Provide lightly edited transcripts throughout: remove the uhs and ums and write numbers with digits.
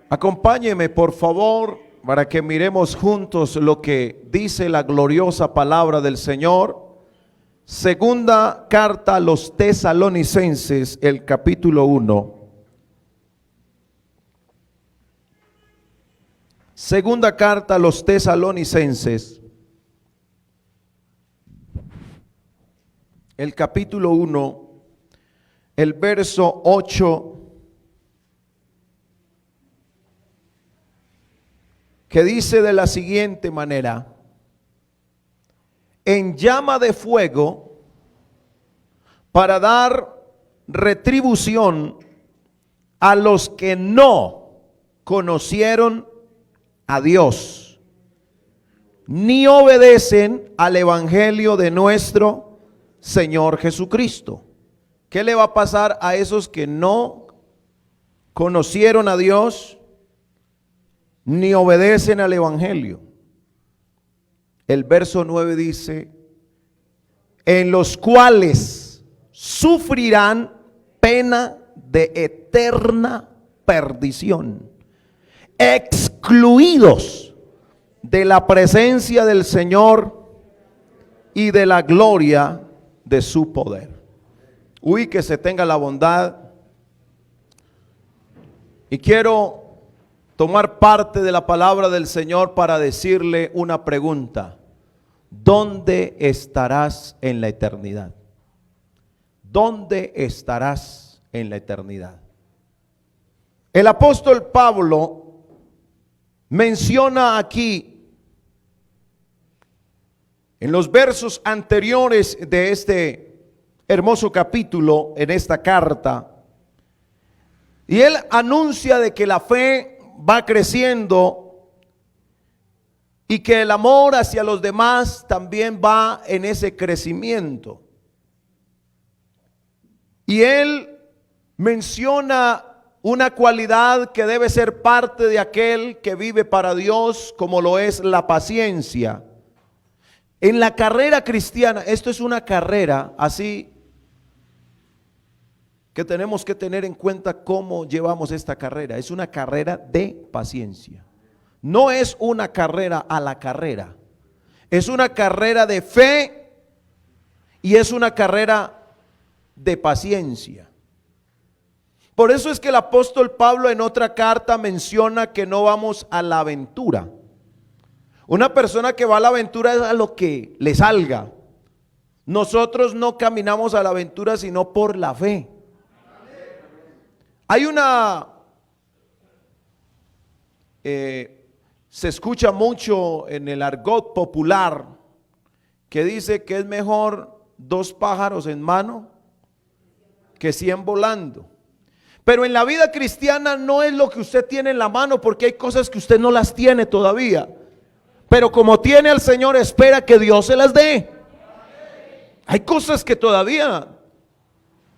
Acompáñeme, por favor, para que miremos juntos lo que dice la gloriosa palabra del Señor. Segunda carta a los Tesalonicenses, el capítulo 1. Segunda carta a los Tesalonicenses, el capítulo 1, el verso 8. Que dice de la siguiente manera: en llama de fuego, para dar retribución a los que no conocieron a Dios, ni obedecen al evangelio de nuestro Señor Jesucristo. ¿Qué le va a pasar a esos que no conocieron a Dios ni obedecen al evangelio? El verso 9 dice: en los cuales sufrirán pena de eterna perdición, excluidos de la presencia del Señor y de la gloria de su poder. Que se tenga la bondad. Y quiero tomar parte de la palabra del Señor para decirle una pregunta: ¿dónde estarás en la eternidad? ¿Dónde estarás en la eternidad? El apóstol Pablo menciona aquí, en los versos anteriores de este hermoso capítulo, en esta carta, y él anuncia de que la fe va creciendo y que el amor hacia los demás también va en ese crecimiento. Y él menciona una cualidad que debe ser parte de aquel que vive para Dios, como lo es la paciencia. En la carrera cristiana, esto es una carrera, así que tenemos que tener en cuenta cómo llevamos esta carrera. Es una carrera de paciencia. No es una carrera a la carrera. Es una carrera de fe y es una carrera de paciencia. Por eso es que el apóstol Pablo en otra carta menciona que no vamos a la aventura. Una persona que va a la aventura es a lo que le salga. Nosotros no caminamos a la aventura sino por la fe. Hay se escucha mucho en el argot popular que dice que es mejor 2 pájaros en mano que 100 volando. Pero en la vida cristiana no es lo que usted tiene en la mano, porque hay cosas que usted no las tiene todavía. Pero como tiene al Señor, espera que Dios se las dé. Hay cosas que todavía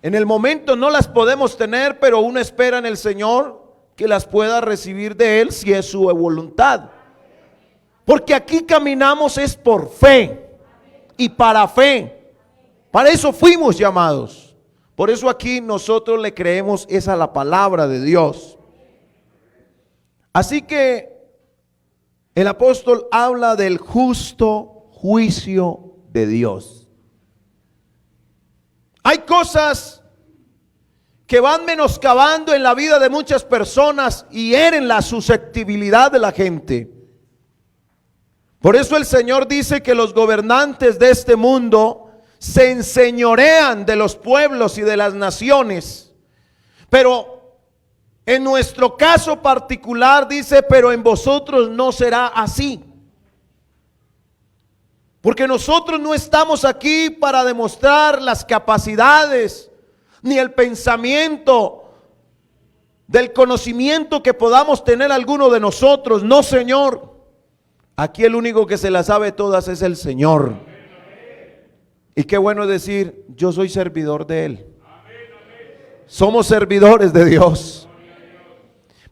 en el momento no las podemos tener, pero uno espera en el Señor que las pueda recibir de Él si es su voluntad. Porque aquí caminamos es por fe y para fe. Para eso fuimos llamados. Por eso aquí nosotros le creemos esa la palabra de Dios. Así que el apóstol habla del justo juicio de Dios. Hay cosas que van menoscabando en la vida de muchas personas y hieren la susceptibilidad de la gente. Por eso el Señor dice que los gobernantes de este mundo se enseñorean de los pueblos y de las naciones. Pero en nuestro caso particular dice: pero en vosotros no será así. Porque nosotros no estamos aquí para demostrar las capacidades ni el pensamiento del conocimiento que podamos tener alguno de nosotros. No, Señor. Aquí el único que se las sabe todas es el Señor. Y qué bueno decir: yo soy servidor de Él. Somos servidores de Dios.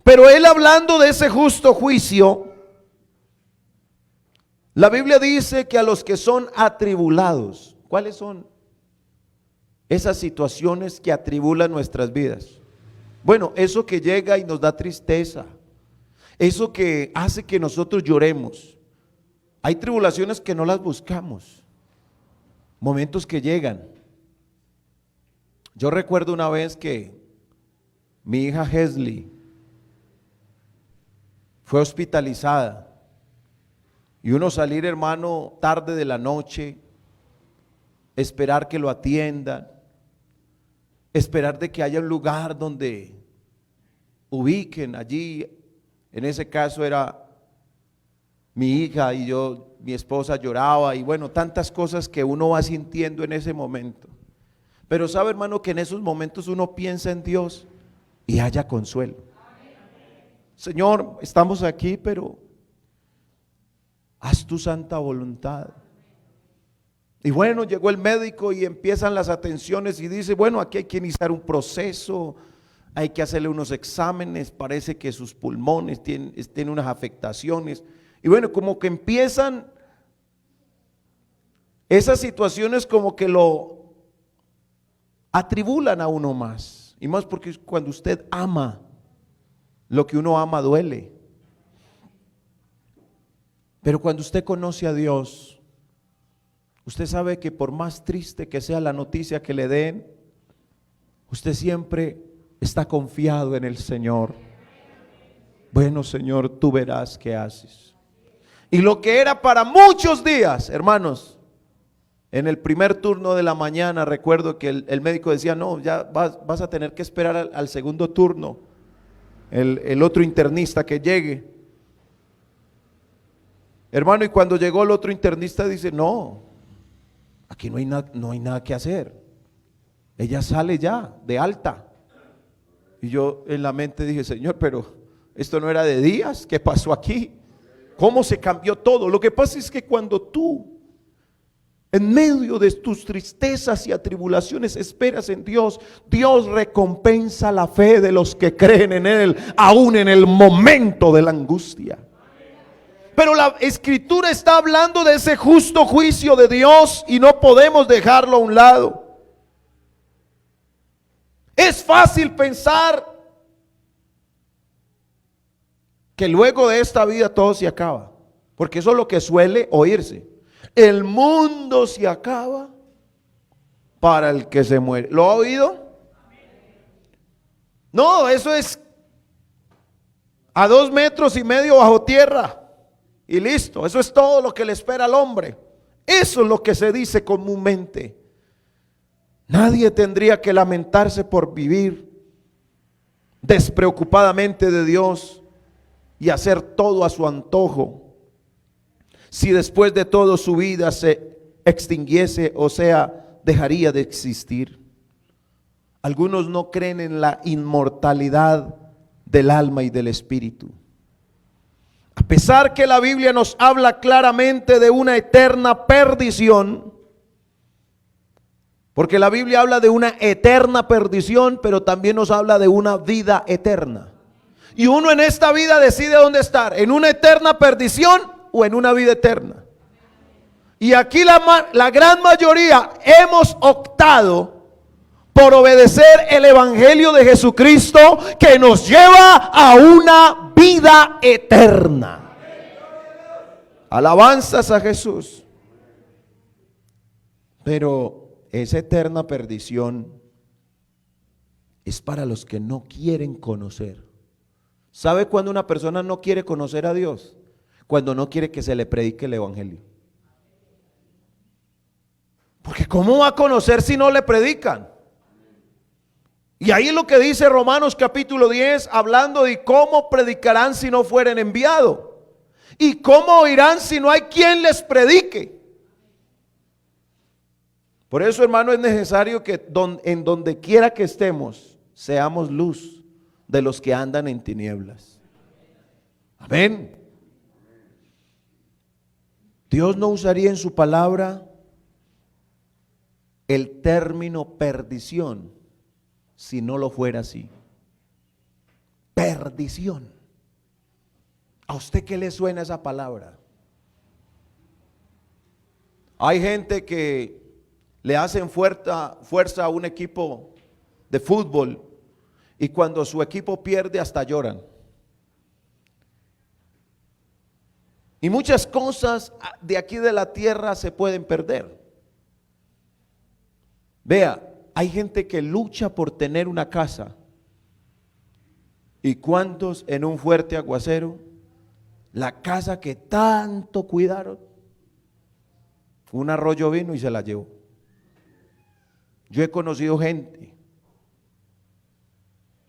Pero Él, hablando de ese justo juicio, la Biblia dice que a los que son atribulados, ¿cuáles son esas situaciones que atribulan nuestras vidas? Bueno, eso que llega y nos da tristeza, Eso que hace que nosotros lloremos. Hay tribulaciones que no las buscamos, momentos que llegan. Yo recuerdo una vez que mi hija Hesley fue hospitalizada y uno salir, hermano, tarde de la noche, esperar que lo atiendan, esperar de que haya un lugar donde ubiquen allí. En ese caso era mi hija y yo, mi esposa lloraba y bueno, tantas cosas que uno va sintiendo en ese momento. Pero sabe, hermano, que en esos momentos uno piensa en Dios y haya consuelo. Señor, estamos aquí, pero haz tu santa voluntad. Y bueno, llegó el médico y empiezan las atenciones y dice, bueno, aquí hay que iniciar un proceso, hay que hacerle unos exámenes, parece que sus pulmones tienen unas afectaciones. Y bueno, como que empiezan esas situaciones como que lo atribulan a uno más. Y más porque cuando usted ama, lo que uno ama duele. Pero cuando usted conoce a Dios, usted sabe que por más triste que sea la noticia que le den, usted siempre está confiado en el Señor. Bueno, Señor, tú verás qué haces. Y lo que era para muchos días, hermanos, en el primer turno de la mañana, recuerdo que el médico decía, no, ya vas a tener que esperar al segundo turno, el otro internista que llegue. Hermano, y cuando llegó el otro internista dice, no, aquí no hay nada que hacer. Ella sale ya de alta. Y yo en la mente dije, Señor, pero esto no era de días, ¿qué pasó aquí? ¿Cómo se cambió todo? Lo que pasa es que cuando tú, en medio de tus tristezas y atribulaciones, esperas en Dios, Dios recompensa la fe de los que creen en Él, aún en el momento de la angustia. Pero la Escritura está hablando de ese justo juicio de Dios y no podemos dejarlo a un lado. Es fácil pensar que luego de esta vida todo se acaba, porque eso es lo que suele oírse. El mundo se acaba para el que se muere. ¿Lo ha oído? No, eso es a 2,5 metros bajo tierra y listo. Eso es todo lo que le espera al hombre. Eso es lo que se dice comúnmente. Nadie tendría que lamentarse por vivir despreocupadamente de Dios y hacer todo a su antojo, si después de todo su vida se extinguiese, o sea, dejaría de existir. Algunos no creen en la inmortalidad del alma y del espíritu. A pesar que la Biblia nos habla claramente de una eterna perdición, porque la Biblia habla de una eterna perdición, pero también nos habla de una vida eterna. Y uno en esta vida decide dónde estar, en una eterna perdición o en una vida eterna. Y aquí la gran mayoría hemos optado por obedecer el evangelio de Jesucristo, que nos lleva a una vida eterna. Alabanzas a Jesús. Pero esa eterna perdición es para los que no quieren conocer. ¿Sabe cuándo una persona no quiere conocer a Dios? Cuando no quiere que se le predique el evangelio. Porque ¿cómo va a conocer si no le predican? Y ahí es lo que dice Romanos capítulo 10, hablando de cómo predicarán si no fueren enviados, y cómo oirán si no hay quien les predique. Por eso, hermano, es necesario que en donde quiera que estemos, seamos luz de los que andan en tinieblas. Amén. Dios no usaría en su palabra el término perdición si no lo fuera así. Perdición. ¿A usted qué le suena esa palabra? Hay gente que le hacen fuerza a un equipo de fútbol y cuando su equipo pierde hasta lloran. Y muchas cosas de aquí de la tierra se pueden perder. Vea, hay gente que lucha por tener una casa. ¿Y cuántos en un fuerte aguacero, la casa que tanto cuidaron, un arroyo vino y se la llevó? Yo he conocido gente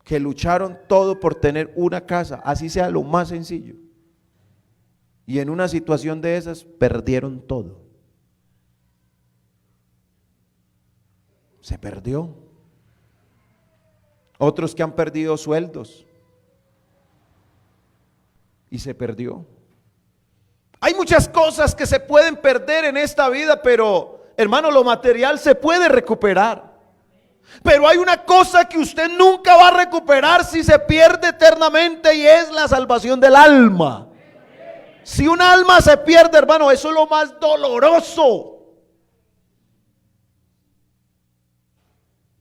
que lucharon todo por tener una casa, así sea lo más sencillo. Y en una situación de esas perdieron todo. Se perdió. Otros que han perdido sueldos. Y se perdió. Hay muchas cosas que se pueden perder en esta vida, pero hermano, lo material se puede recuperar. Pero hay una cosa que usted nunca va a recuperar si se pierde eternamente, y es la salvación del alma. Si un alma se pierde, hermano, eso es lo más doloroso.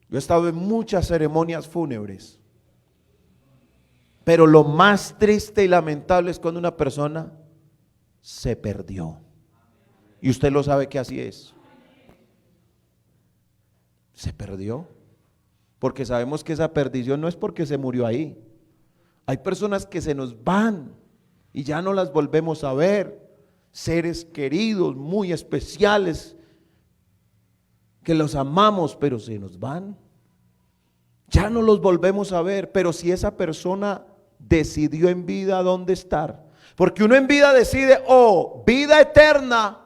Yo he estado en muchas ceremonias fúnebres, pero lo más triste y lamentable es cuando una persona se perdió. Y usted lo sabe que así es. Se perdió. Porque sabemos que esa perdición no es porque se murió ahí. Hay personas que se nos van y ya no las volvemos a ver. Seres queridos, muy especiales, que los amamos, pero se nos van. Ya no los volvemos a ver. Pero si esa persona decidió en vida dónde estar, porque uno en vida decide vida eterna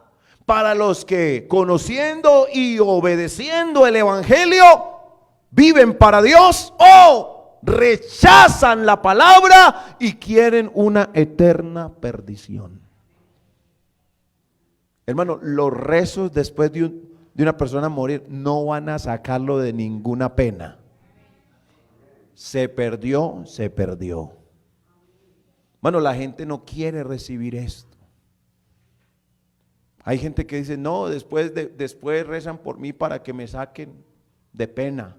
para los que, conociendo y obedeciendo el evangelio, viven para Dios, o rechazan la palabra y quieren una eterna perdición. Hermano, los rezos después de una persona morir no van a sacarlo de ninguna pena. Se perdió, se perdió. Bueno, la gente no quiere recibir esto. Hay gente que dice, no, después rezan por mí para que me saquen de pena.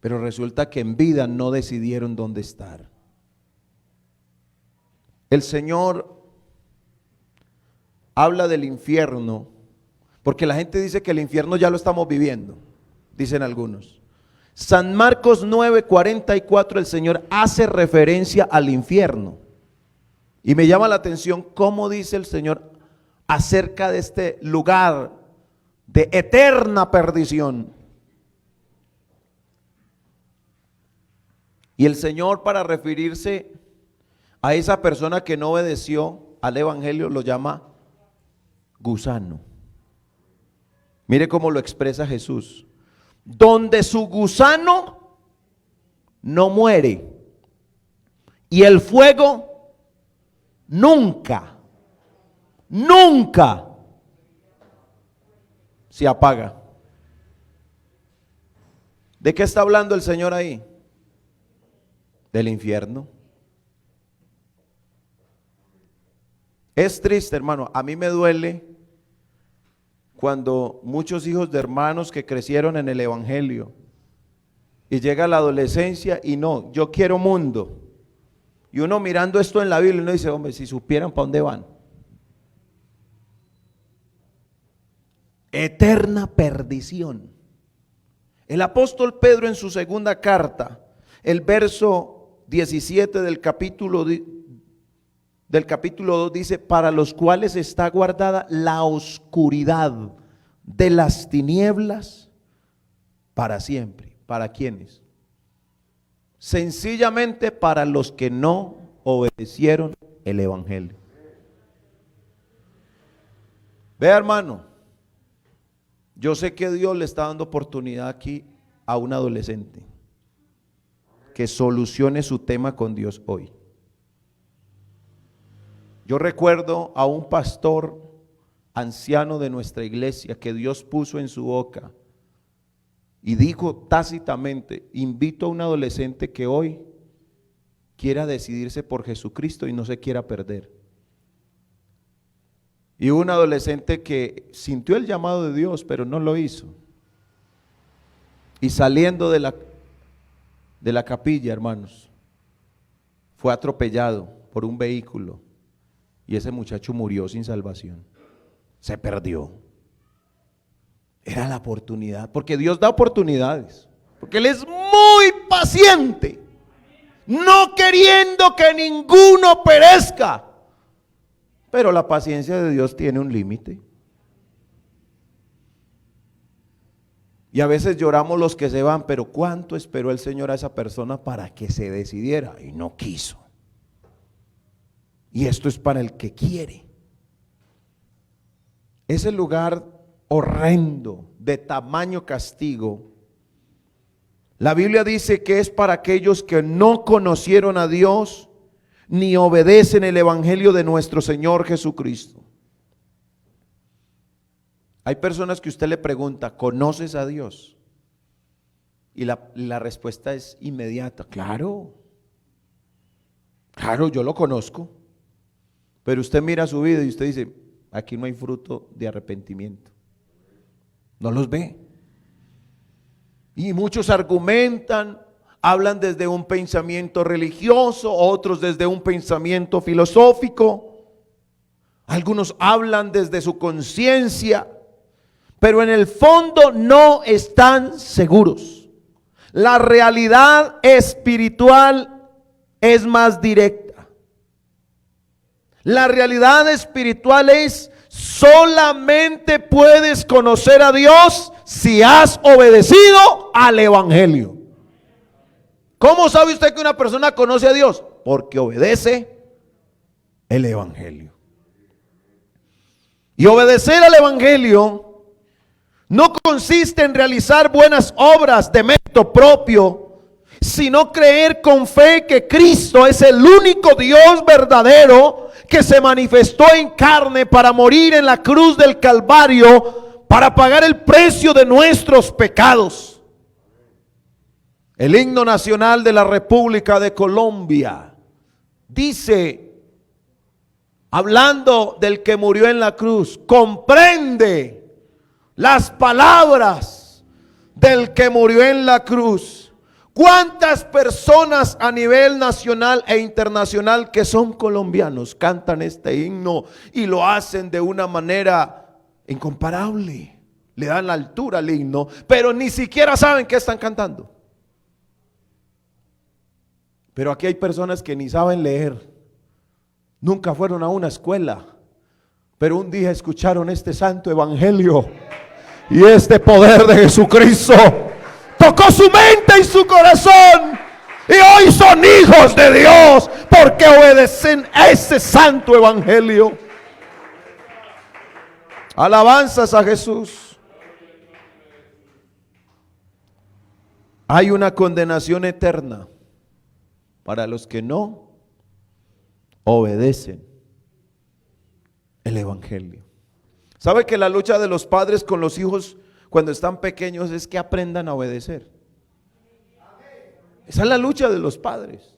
Pero resulta que en vida no decidieron dónde estar. El Señor habla del infierno, porque la gente dice que el infierno ya lo estamos viviendo, dicen algunos. San Marcos 9:44, el Señor hace referencia al infierno. Y me llama la atención cómo dice el Señor acerca de este lugar de eterna perdición. Y el Señor, para referirse a esa persona que no obedeció al evangelio, lo llama gusano. Mire cómo lo expresa Jesús. Donde su gusano no muere y el fuego nunca se apaga. ¿De qué está hablando el Señor ahí? Del infierno. Es triste, hermano, a mí me duele cuando muchos hijos de hermanos que crecieron en el evangelio y llega la adolescencia y no, yo quiero mundo. Y uno mirando esto en la Biblia, uno dice, hombre, si supieran para dónde van. Eterna perdición. El apóstol Pedro en su segunda carta, el verso 17 del capítulo 2 dice, para los cuales está guardada la oscuridad de las tinieblas para siempre. ¿Para quiénes? Sencillamente para los que no obedecieron el evangelio. Vea, hermano, yo sé que Dios le está dando oportunidad aquí a un adolescente que solucione su tema con Dios hoy. Yo recuerdo a un pastor anciano de nuestra iglesia que Dios puso en su boca y dijo tácitamente, invito a un adolescente que hoy quiera decidirse por Jesucristo y no se quiera perder. Y un adolescente que sintió el llamado de Dios, pero no lo hizo. Y saliendo de la capilla, hermanos, fue atropellado por un vehículo y ese muchacho murió sin salvación. Se perdió. Era la oportunidad, porque Dios da oportunidades, porque Él es muy paciente, no queriendo que ninguno perezca. Pero la paciencia de Dios tiene un límite. Y a veces lloramos los que se van, pero ¿cuánto esperó el Señor a esa persona para que se decidiera? Y no quiso. Y esto es para el que quiere. Ese lugar horrendo, de tamaño castigo, la Biblia dice que es para aquellos que no conocieron a Dios ni obedecen el evangelio de nuestro Señor Jesucristo. Hay personas que usted le pregunta, ¿conoces a Dios? Y la respuesta es inmediata, claro, yo lo conozco. Pero usted mira su vida y usted dice, aquí no hay fruto de arrepentimiento. No los ve. Y muchos argumentan, hablan desde un pensamiento religioso, otros desde un pensamiento filosófico. Algunos hablan desde su conciencia, pero en el fondo no están seguros. La realidad espiritual es más directa. La realidad espiritual es: solamente puedes conocer a Dios si has obedecido al evangelio. ¿Cómo sabe usted que una persona conoce a Dios? Porque obedece el evangelio. Y obedecer al evangelio no consiste en realizar buenas obras de mérito propio, sino creer con fe que Cristo es el único Dios verdadero que se manifestó en carne para morir en la cruz del Calvario, para pagar el precio de nuestros pecados. El himno nacional de la República de Colombia dice, hablando del que murió en la cruz, comprende las palabras del que murió en la cruz. ¿Cuántas personas a nivel nacional e internacional que son colombianos cantan este himno y lo hacen de una manera incomparable? Le dan la altura al himno, pero ni siquiera saben qué están cantando. Pero aquí hay personas que ni saben leer, nunca fueron a una escuela, pero un día escucharon este santo evangelio y este poder de Jesucristo tocó su mente y su corazón, y hoy son hijos de Dios porque obedecen a ese santo evangelio. Alabanzas a Jesús. Hay una condenación eterna para los que no obedecen el evangelio. ¿Sabe que la lucha de los padres con los hijos cuando están pequeños es que aprendan a obedecer? Esa es la lucha de los padres.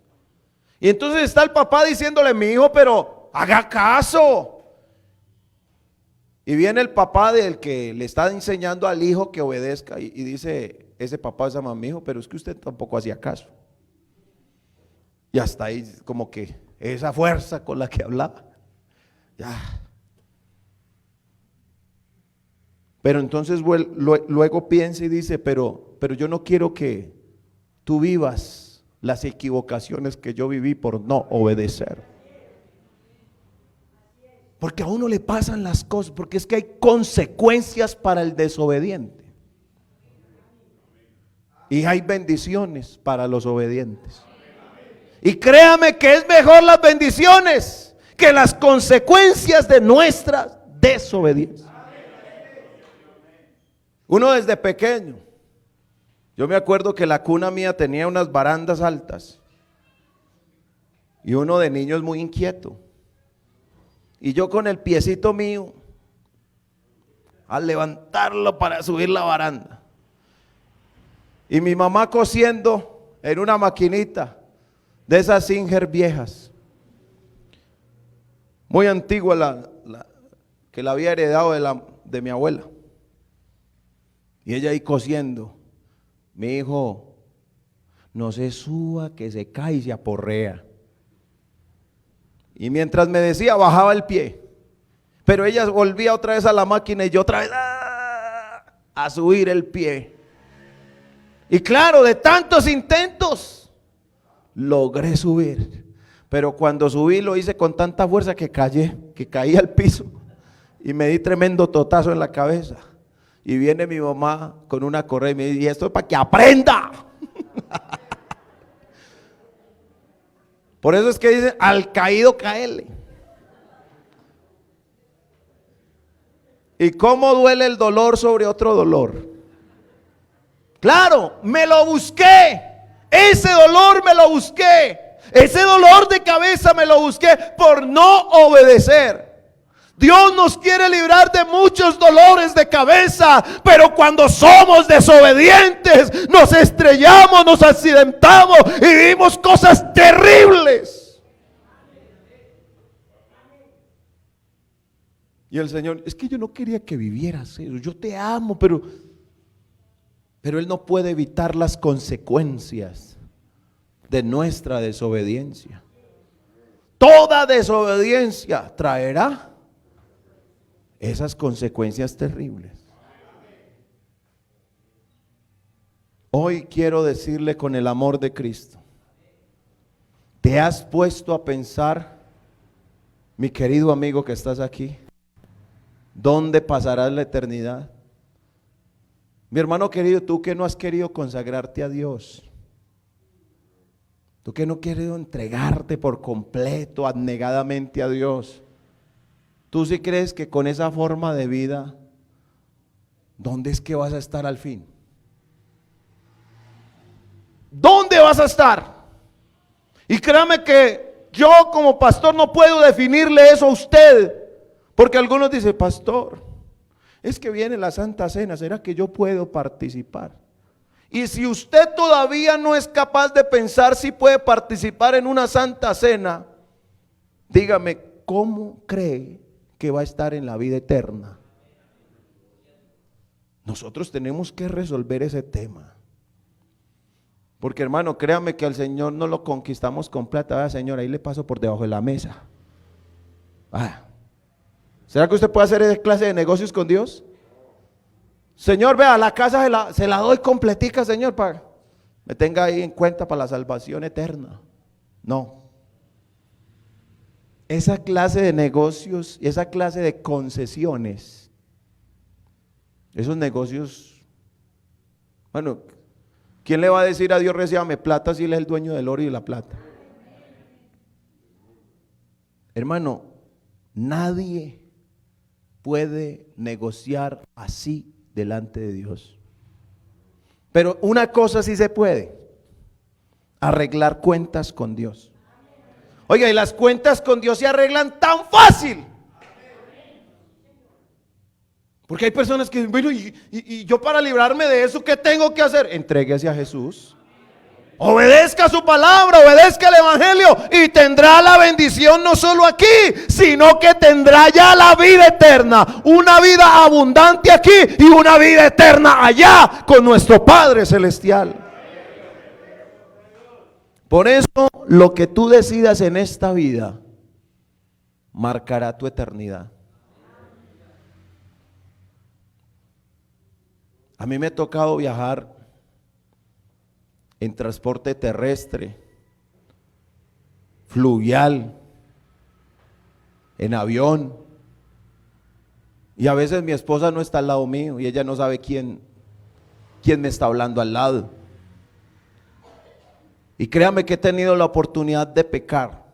Y entonces está el papá diciéndole: mi hijo, pero haga caso. Y viene el papá del que le está enseñando al hijo que obedezca y dice ese papá, esa mamá: mi hijo, pero es que usted tampoco hacía caso. Y hasta ahí como que esa fuerza con la que hablaba, ya. Pero entonces luego piensa y dice, pero yo no quiero que tú vivas las equivocaciones que yo viví por no obedecer. Porque a uno le pasan las cosas, porque es que hay consecuencias para el desobediente. Y hay bendiciones para los obedientes. Y créame que es mejor las bendiciones que las consecuencias de nuestras desobediencias. Uno desde pequeño, yo me acuerdo que la cuna mía tenía unas barandas altas y uno de niño es muy inquieto, y yo con el piecito mío al levantarlo para subir la baranda, y mi mamá cosiendo en una maquinita de esas Singer viejas, muy antigua, que la había heredado de mi abuela. Y ella ahí cosiendo: mi hijo, no se suba que se cae y se aporrea. Y mientras me decía, bajaba el pie. Pero ella volvía otra vez a la máquina y yo otra vez a subir el pie. Y claro, de tantos intentos, logré subir. Pero cuando subí lo hice con tanta fuerza que caí al piso. Y me di tremendo totazo en la cabeza. Y viene mi mamá con una correa y me dice, y esto es para que aprenda. Por eso es que dicen, al caído caele. ¿Y cómo duele el dolor sobre otro dolor? Claro, me lo busqué. Ese dolor me lo busqué. Ese dolor de cabeza me lo busqué por no obedecer. Dios nos quiere librar de muchos dolores de cabeza, pero cuando somos desobedientes, nos estrellamos, nos accidentamos y vivimos cosas terribles. Y el Señor, es que yo no quería que vivieras eso, yo te amo, pero Él no puede evitar las consecuencias de nuestra desobediencia. Toda desobediencia traerá esas consecuencias terribles. Hoy quiero decirle con el amor de Cristo, ¿te has puesto a pensar, mi querido amigo que estás aquí, dónde pasarás la eternidad? Mi hermano querido, tú que no has querido consagrarte a Dios, tú que no has querido entregarte por completo, abnegadamente a Dios, ¿tú sí crees que con esa forma de vida, dónde es que vas a estar al fin? ¿Dónde vas a estar? Y créame que yo como pastor no puedo definirle eso a usted, porque algunos dicen, pastor, es que viene la Santa Cena, ¿será que yo puedo participar? Y si usted todavía no es capaz de pensar si puede participar en una Santa Cena, dígame, ¿cómo cree que va a estar en la vida eterna? Nosotros tenemos que resolver ese tema. Porque hermano, créame que al Señor no lo conquistamos con plata. Vaya, Señor, ahí le paso por debajo de la mesa. ¿Será que usted puede hacer esa clase de negocios con Dios? Señor, vea, la casa se la doy completica, Señor, para me tenga ahí en cuenta para la salvación eterna. No. Esa clase de negocios, esa clase de concesiones, esos negocios, bueno, ¿quién le va a decir a Dios, recíbame plata, si Él es el dueño del oro y de la plata? Hermano, nadie puede negociar así delante de Dios. Pero una cosa sí se puede: arreglar cuentas con Dios. Oiga, y las cuentas con Dios se arreglan tan fácil. Porque hay personas que dicen, bueno, y yo para librarme de eso, ¿qué tengo que hacer? Entréguese a Jesús. Obedezca su palabra, obedezca el evangelio y tendrá la bendición no solo aquí, sino que tendrá ya la vida eterna. Una vida abundante aquí y una vida eterna allá con nuestro Padre Celestial. Por eso lo que tú decidas en esta vida marcará tu eternidad. A mí me ha tocado viajar en transporte terrestre, fluvial, en avión, y a veces mi esposa no está al lado mío y ella no sabe quién me está hablando al lado. Y créame que he tenido la oportunidad de pecar.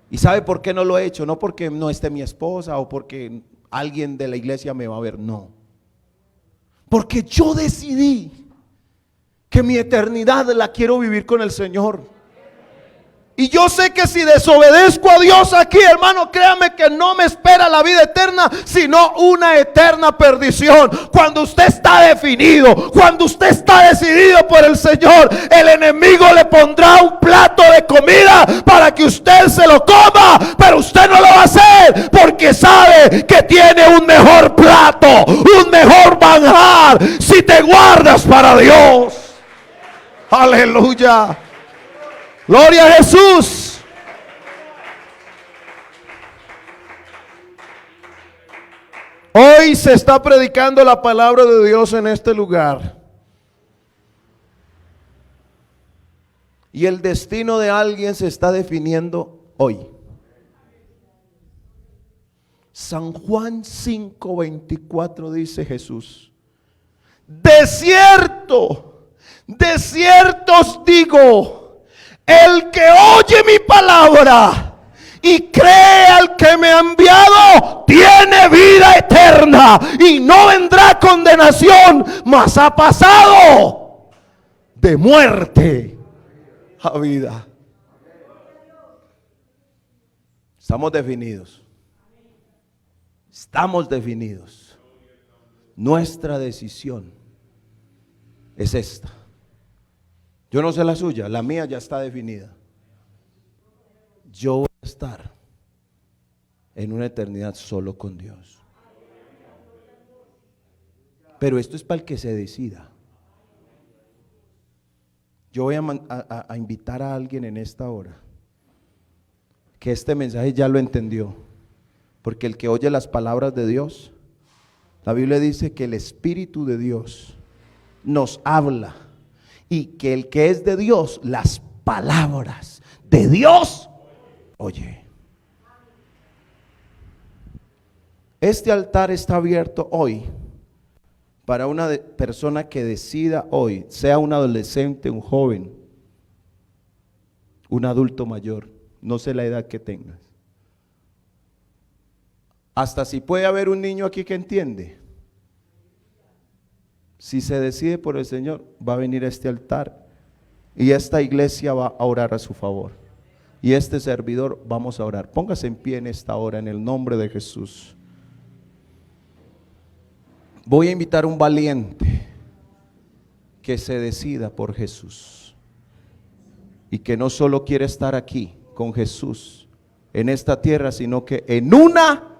¿Y sabe por qué no lo he hecho? No porque no esté mi esposa o porque alguien de la iglesia me va a ver, no. Porque yo decidí que mi eternidad la quiero vivir con el Señor. Y yo sé que si desobedezco a Dios aquí, hermano, créame que no me espera la vida eterna, sino una eterna perdición. Cuando usted está definido, cuando usted está decidido por el Señor, el enemigo le pondrá un plato de comida para que usted se lo coma, pero usted no lo va a hacer porque sabe que tiene un mejor plato, un mejor manjar, si te guardas para Dios. Aleluya. Gloria a Jesús. Hoy se está predicando la palabra de Dios en este lugar. Y el destino de alguien se está definiendo hoy. San Juan 5:24 dice Jesús: de cierto, de cierto os digo, el que oye mi palabra y cree al que me ha enviado, tiene vida eterna y no vendrá condenación, mas ha pasado de muerte a vida. Estamos definidos. Estamos definidos. Nuestra decisión es esta. Yo no sé la suya, la mía ya está definida. Yo voy a estar en una eternidad solo con Dios. Pero esto es para el que se decida. Yo voy a invitar a alguien en esta hora que este mensaje ya lo entendió. Porque el que oye las palabras de Dios, la Biblia dice que el Espíritu de Dios nos habla, y que el que es de Dios, las palabras de Dios oye. Este altar está abierto hoy para una persona que decida hoy, sea un adolescente, un joven, un adulto mayor, no sé la edad que tengas. Hasta si puede haber un niño aquí que entiende. Si se decide por el Señor, va a venir a este altar y esta iglesia va a orar a su favor. Y este servidor vamos a orar. Póngase en pie en esta hora en el nombre de Jesús. Voy a invitar a un valiente que se decida por Jesús y que no solo quiere estar aquí con Jesús en esta tierra, sino que en una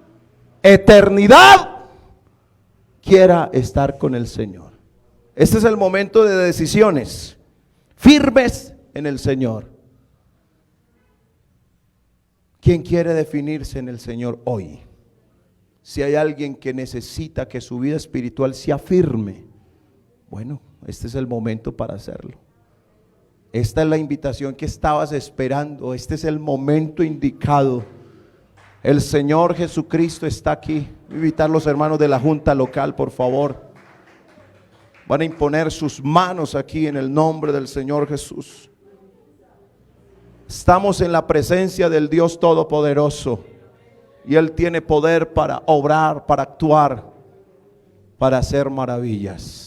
eternidad quiera estar con el Señor. Este es el momento de decisiones firmes en el Señor. ¿Quién quiere definirse en el Señor hoy? Si hay alguien que necesita que su vida espiritual sea firme, bueno, este es el momento para hacerlo. Esta es la invitación que estabas esperando. Este es el momento indicado. El Señor Jesucristo está aquí. Voy a invitar a los hermanos de la junta local, por favor. Van a imponer sus manos aquí en el nombre del Señor Jesús. Estamos en la presencia del Dios Todopoderoso y Él tiene poder para obrar, para actuar, para hacer maravillas.